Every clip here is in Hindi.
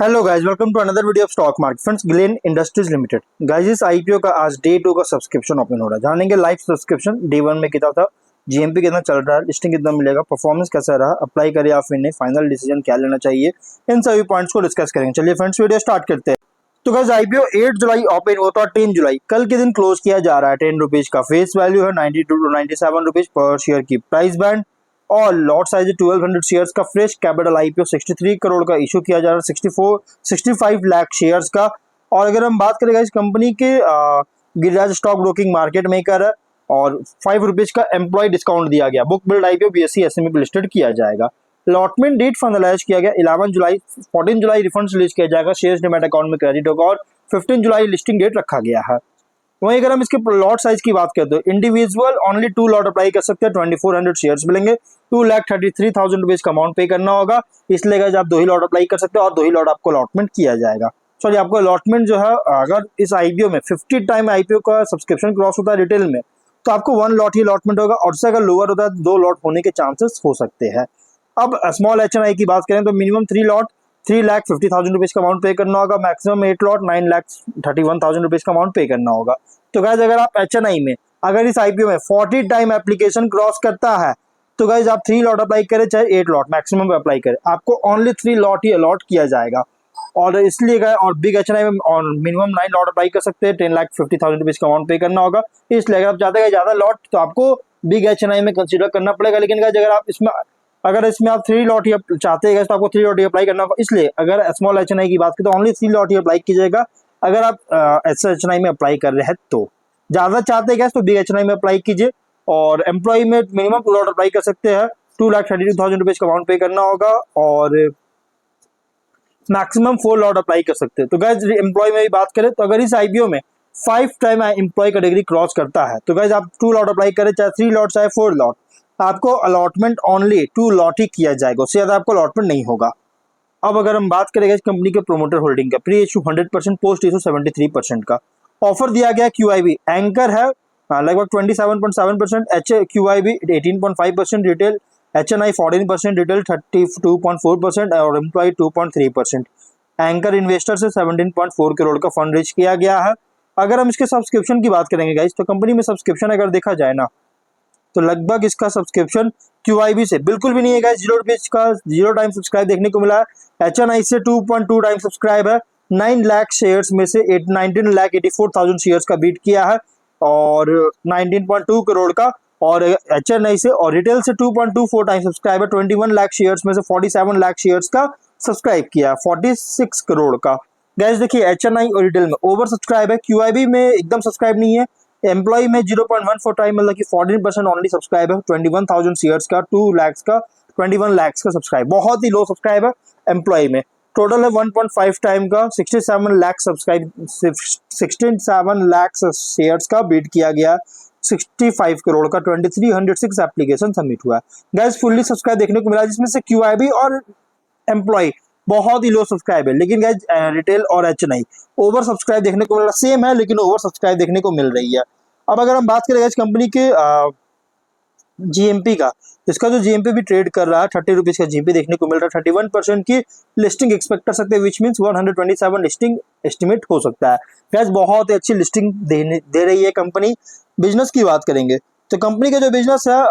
Hello guys, welcome to another video of stock market. Friends, Glen Industries Limited guys, इस आईपीओ का आज डे 2 का सब्सक्रिप्शन ओपन हो रहा है। जानेंगे लाइव सब्सक्रिप्शन डे 1 में कितना था, जीएमपी कितना चल रहा है, लिस्टिंग कितना मिलेगा, परफॉर्मेंस कैसा रहा, अप्लाई करें या फिर नहीं, फाइनल डिसीजन क्या लेना चाहिए, इन सभी पॉइंट्स को डिस्कस करेंगे। चलिए फ्रेंड्स, वीडियो स्टार्ट करते हैं। तो गाइस, आईपीओ 8 जुलाई ओपन हुआ था, 10 जुलाई कल के दिन क्लोज किया जा रहा है। 10 रुपीज का फेस वैल्यू है, 92 टू 97 रुपीज पर शेयर की प्राइस बैंड, और लॉट साइज 1200 शेयर्स का। फ्रेश कैपिटल आईपीओ 63 करोड़ का इशू किया जा रहा है, 65 लाख शेयर्स का। और अगर हम बात करें इस कंपनी के, Giriraj stock broking market maker है, और 5 रुपीज का एम्प्लॉय डिस्काउंट दिया गया। Book build IPO BSE SME पे लिस्टेड किया जाएगा। अलॉटमेंट डेट फाइनलाइज किया गया 11 जुलाई। 14 जुलाई रिफंड रिलीज किया जाएगा, शेयर्स डिमैट अकाउंट में क्रेडिट होगा, और 15 जुलाई लिस्टिंग डेट रखा गया है। वहीं अगर हम इसके लॉट साइज की बात करते हैं, इंडिविजुअल ओनली 2 लॉट अप्लाई कर सकते हैं, 2400 शेयर्स मिलेंगे, 2,33,000 रुपीज का अमाउंट पे करना होगा। इसलिए गाइस आप 2 ही लॉट अप्लाई कर सकते हो, और 2 ही लॉट आपको अलॉटमेंट किया जाएगा। सॉरी, आपको अलॉटमेंट जो है, अगर इस आईपीओ में 50 टाइम आईपीओ का सब्सक्रिप्शन क्रॉस होता है रिटेल में, तो आपको 1 लॉट ही अलॉटमेंट होगा, और उससे अगर लोअर होता है 2 लॉट होने के चांसेस हो सकते हैं। अब स्मॉल एचएनआई की बात करें तो मिनिमम 3 लॉट 3,50,000 रुपीज का अमाउंट पे करना होगा, मैक्सिमम 8 लॉट 9,31,000 रुपीज का अमाउंट पे करना होगा। तो गाइज अगर आप एचएनआई में, अगर इस आईपीओ में 40 टाइम एप्लीकेशन क्रॉस करता है, तो गाइज आप 3 लॉट अप्लाई करें चाहे 8 लॉट मैक्सिमम अप्लाई करें, आपको ओनली 3 लॉट ही अलॉट किया जाएगा। और इसलिए गए, और बिग एचएनआई में और मिनिमम 9 लॉट अप्लाई कर सकते हैं, 10,50,000 रुपीज का अमाउंट पे करना होगा। इसलिए अगर आप चाहते हैं ज्यादा लॉट, तो आपको बिग एचएनआई में कंसीडर करना पड़ेगा। लेकिन गाइज अगर इसमें आप 3 लॉट ही चाहते हैं तो आपको 3 लॉट ही अप्लाई करना होगा। इसलिए अगर स्मॉल एचएनआई की बात करें तो ओनली 3 लॉट ही अप्लाई कीजिएगा, अगर आप एचएनआई में अप्लाई कर रहे हैं तो। ज्यादा चाहते हैं तो बिग एचएनआई में अप्लाई कीजिए, और एम्प्लॉय में मिनिमम 2 लॉट अप्लाई कर सकते हैं, 2,32,000 रुपीज का अमाउंट पे करना होगा, और मैक्सिमम 4 लॉट अप्लाई कर सकते हैं। तो गाइज एम्प्लॉय में भी बात करें तो अगर इस आईपीओ में 5 टाइम एम्प्लॉय कैटेगरी क्रॉस करता है, तो गाइज आप 2 लॉट अप्लाई करें चाहे 3 लॉट चाहे 4 लॉट, आपको अलॉटमेंट ओनली 2 लॉट ही किया जाएगा, उससे ज्यादा आपको अलॉटमेंट नहीं होगा। अब अगर हम बात करेंगे इस कंपनी के प्रोमोटर होल्डिंग का, प्री इशू 100%, पोस्ट इशू 73% का ऑफर दिया गया। क्यूआईबी एंकर है लगभग 27.7%, H QIB 18.5%, retail HNI 14%, retail 32.4%, और एम्प्लॉय 2.3%। एंकर इन्वेस्टर से 17.4 करोड़ का फंड रेज किया गया है। अगर हम इसके सब्सक्रिप्शन की बात करेंगे गाइस, तो कंपनी में सब्सक्रिप्शन अगर देखा जाए ना, तो लगभग इसका सब्सक्रिप्शन क्यूआईबी से बिल्कुल भी नहीं है गाइस। 0 रुपीज का 0 टाइम सब्सक्राइब देखने को मिला है। एचएनआई से 2.2 टाइम सब्सक्राइब है। 9 लाख शेयर्स में से 19,84,000 शेयर्स का बीट किया है, और 19.2 करोड़ का। और एचएनआई से और रिटेल से 2.24 टाइम सब्सक्राइब है। 21 लाख शेयर्स में से 47 लाख शेयर्स का सब्सक्राइब किया, 46 करोड़ का। गैस देखिए, एचएनआई और रिटेल में ओवर सब्सक्राइब है, क्यूआईबी में एकदम सब्सक्राइब नहीं है। एम्प्लॉय में 0.14 टाइम, मतलब कि 14% ओनली सब्सक्राइब है। 21,000 शेयर्स का 2 लाख का 21 लाख का सब्सक्राइब, बहुत ही लो सब्सक्राइब है एम्प्लॉय में। टोटल है 1.5 टाइम का, 67 लाख सब्सक्राइब, 67 लाख शेयर्स का बीट किया गया, 65 करोड़ का। 2306 एप्लीकेशन सबमिट हुआ है। गैस फुल्ली सब्सक्राइब देखने को मिला, जिसमें से क्यूआईबी और एम्प्लॉय बहुत ही लो सब्सक्राइब है। लेकिन गाइज रिटेल और एचएनआई ओवर सब्सक्राइब देखने को मिल रहा, सेम है लेकिन ओवर सब्सक्राइब देखने को मिल रही है। अब अगर हम बात करें गाइज कंपनी के जीएमपी का, इसका जो जीएमपी भी ट्रेड कर रहा है, 30 रुपीज का जीएमपी देखने को मिल रहा है। 31% की लिस्टिंग एक्सपेक्ट कर सकते हैं, विच मीन्स 127 लिस्टिंग एस्टिमेट हो सकता है। गाइज बहुत ही अच्छी लिस्टिंग दे रही है कंपनी। बिजनेस की बात करेंगे तो कंपनी का जो बिजनेस है,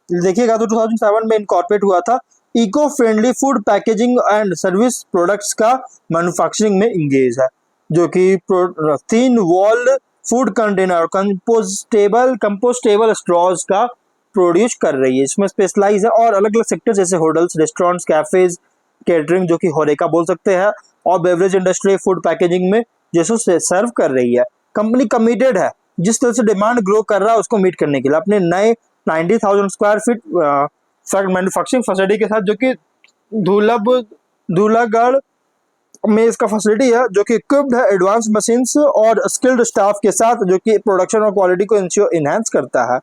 देखिएगा तो 2007 में इनकॉर्पोरेट हुआ था। Eco friendly food packaging and service products का मैन्युफैक्चरिंग में इंगेज है, जो कि thin wall food container compostable straws का प्रोड्यूस कर रही है। इसमें स्पेशलाइज है, और अलग अलग सेक्टर जैसे होटल्स, रेस्टोरेंट्स, कैफेज, केटरिंग जो कि होरेका बोल सकते हैं, और बेवरेज इंडस्ट्री फूड पैकेजिंग में जैसे सर्व कर रही है। कंपनी कमिटेड है, जिस तरह से डिमांड ग्रो कर रहा है उसको मीट करने के लिए, अपने नए 90,000 स्क्वायर फीट मैन्युफैक्चरिंग फैसिलिटी के साथ, जो कि धूलागढ़ में इसका फैसिलिटी है, जो कि इक्विप्ड है एडवांस मशीन्स और स्किल्ड स्टाफ के साथ, जो कि प्रोडक्शन और क्वालिटी को इनहेंस करता है।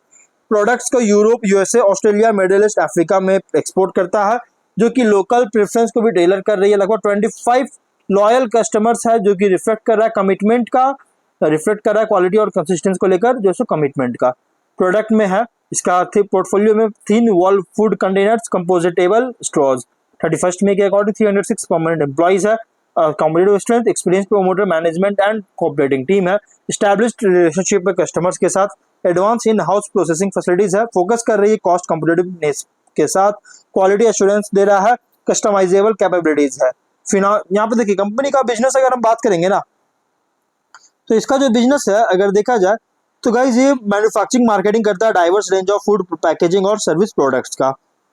प्रोडक्ट्स को Europe, USA, Australia, middle east, Africa में एक्सपोर्ट करता है, जो कि लोकल प्रेफरेंस को भी टेलर कर रही है। लगभग 25 लॉयल कस्टमर्स है, जो कि रिफ्लेक्ट कर रहा है कमिटमेंट का, रिफ्लेक्ट कर रहा है क्वालिटी और कंसिस्टेंस को लेकर, जो सो कमिटमेंट का। प्रोडक्ट में है इसका पोर्टफोलियो में thin wall food containers, compostable straws. 31 मई के अकॉर्डिंग 306 परमानेंट एम्प्लॉइज है। Competitive strength, experience promoter, management and cooperating team है, स्टैब्लिश्ड रिलेशनशिप में कस्टमर्स के साथ, advance in house processing facilities है, फोकस कर रही है कॉस्ट कॉम्पिटिटिवनेस के साथ, क्वालिटी एश्योरेंस दे रहा है, कस्टमाइजेबल कैपेबिलिटीज है। यहाँ पे देखिए कंपनी का बिजनेस अगर हम बात करेंगे ना, तो इसका जो बिजनेस है अगर देखा जाए तो गाइज ये मैन्युफैक्चरिंग मार्केटिंग करता है diverse range of food packaging और सर्विस प्रोडक्ट्स का।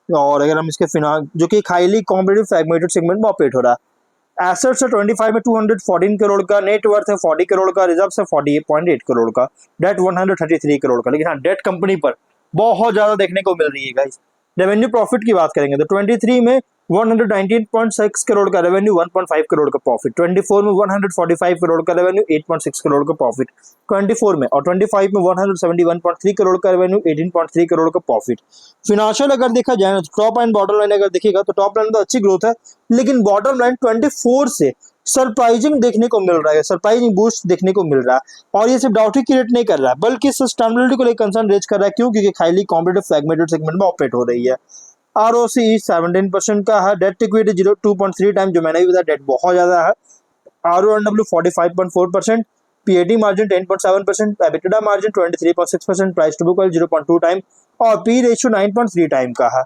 और अगर हम इसके फिनांस जो कि हाईली कॉम्पिटिटिव फ्रैगमेंटेड सेगमेंट में ऑपरेट हो रहा है। एसेट्स है 25 में 214 करोड़ का, नेट वर्थ है 40 करोड़ का, रिजर्व है 48.8 करोड़ का, डेट 133 करोड़ का। लेकिन हाँ, डेट कंपनी पर बहुत ज्यादा देखने को मिल रही है गाइज। रेवेन्यू प्रॉफिट की बात करेंगे तो 23 में 119.6 करोड़ का रेवेन्यू, 1.5 करोड़ का प्रॉफिट, 24 में 145 करोड़ का रेवेन्यू, 8.6 करोड़ का प्रॉफिट 24 में, और 25 में 171.3 करोड़ का रेवेन्यू, 18.3 करोड़ का प्रॉफिट। फिनेंशियल अगर देखा जाए तो टॉप एंड बॉटम लाइन अगर देखिएगा तो टॉप लाइन तो अच्छी ग्रोथ है, लेकिन बॉटम लाइन 24 से सरप्राइजिंग देखने को मिल रहा है, सरप्राइजिंग बूस्ट देखने को मिल रहा है। और ये सिर्फ डाउटी क्रिएट नहीं कर रहा है बल्कि सस्टेनेबिलिटी को लेकर कंसर्न रेज कर रहा है। क्यों? क्योंकि हाईली कॉम्पिटिटिव फ्रैगमेंटेड सेगमेंट में ऑपरेट हो रही है। ROCE 17% का है, डेट इक्विटी 2.3 टाइम, जो मैंने भी बताया डेट बहुत ज्यादा है। RONW 45.4%, PAT margin 10.7%, EBITDA margin 23.6%, price to book value 0.2 time और P रेशियो 9.3 टाइम का है।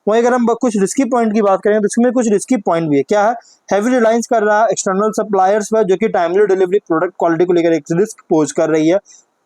वहीं अगर हम कुछ रिस्की पॉइंट की बात करें तो इसमें कुछ रिस्की पॉइंट भी है। क्या है? हैवी रिलायंस कर रहा है एक्सटर्नल सप्लायर्स पर, जो कि टाइमली डिलीवरी प्रोडक्ट क्वालिटी को लेकर एक रिस्क पोज कर रही है।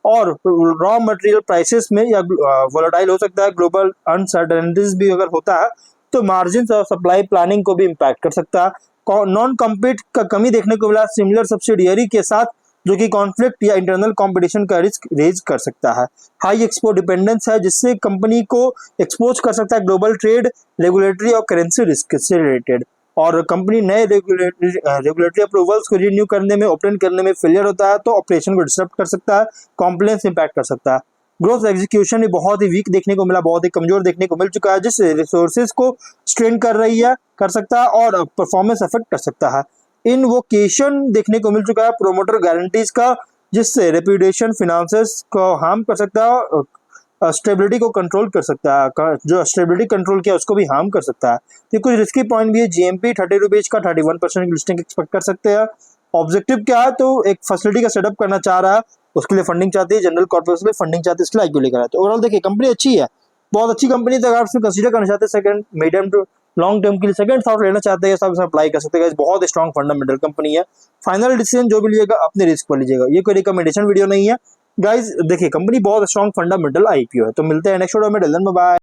और रॉ मटेरियल प्राइसेस में या वोलेटाइल हो सकता है, ग्लोबल अनसर्टेनिटीज भी अगर होता है तो मार्जिन और सप्लाई प्लानिंग को भी इम्पैक्ट कर सकता है। नॉन कम्पीट का कमी देखने को मिला सिमिलर सब्सिडियरी के साथ, जो कि कॉन्फ्लिक्ट या इंटरनल कंपटीशन का रिस्क रेज कर सकता है। हाई एक्सपोर्ट डिपेंडेंस है, जिससे कंपनी को एक्सपोज कर सकता है ग्लोबल ट्रेड, रेगुलेटरी और करेंसी रिस्क से रिलेटेड। और कंपनी नए रेगुलेटरी अप्रूवल्स को रिन्यू करने में, ओपन करने में फेलियर होता है तो ऑपरेशन को डिस्टर्ब कर सकता है, कॉम्प्लायंस इंपैक्ट कर सकता है। ग्रोथ एग्जीक्यूशन भी बहुत ही वीक देखने को मिला, बहुत ही कमजोर देखने को मिल चुका है, जिससे रिसोर्सेज को स्ट्रेन कर सकता है और परफॉर्मेंस अफेक्ट कर सकता है। इनवोकेशन देखने को मिल चुका है प्रोमोटर गारंटीज का, जिससे रेपुटेशन फिनांसेस को हार्म कर सकता है, स्टेबिलिटी को कंट्रोल कर सकता है, जो स्टेबिलिटी कंट्रोल किया उसको भी हार्म कर सकता है। तो कुछ रिस्की पॉइंट भी है। GMP 30 रुपीज का 31% लिस्टिंग एक्सपेक्ट कर सकते हैं। ऑब्जेक्टिव क्या है? तो एक फैसिलिटी का सेटअप करना चाह रहा है, उसके लिए फंडिंग चाहती है, जनरल कॉर्पोरेशन में फंडिंग चाहती है, इसके लिए IPO लेकर आए। तो ओवरऑल देखिए कंपनी अच्छी है, बहुत अच्छी कंपनी। तो अगर आप उसमें कंसीडर करना चाहते हैं second medium to long term के लिए सेकंड थॉट लेना चाहते हैं, सब अप्लाई कर सकते हैं। बहुत स्ट्रॉन्ग फंडामेंटल कंपनी है। फाइनल डिसीजन जो भी लीजिएगा अपने रिस्क पर लीजिएगा, ये कोई रिकमेंडेशन वीडियो नहीं है गाइज। देखिए कंपनी बहुत स्ट्रॉन्ग फंडामेंटल IPO है। तो मिलते हैं नेक्स्ट वीडियो में, टिल देन बाय बाय।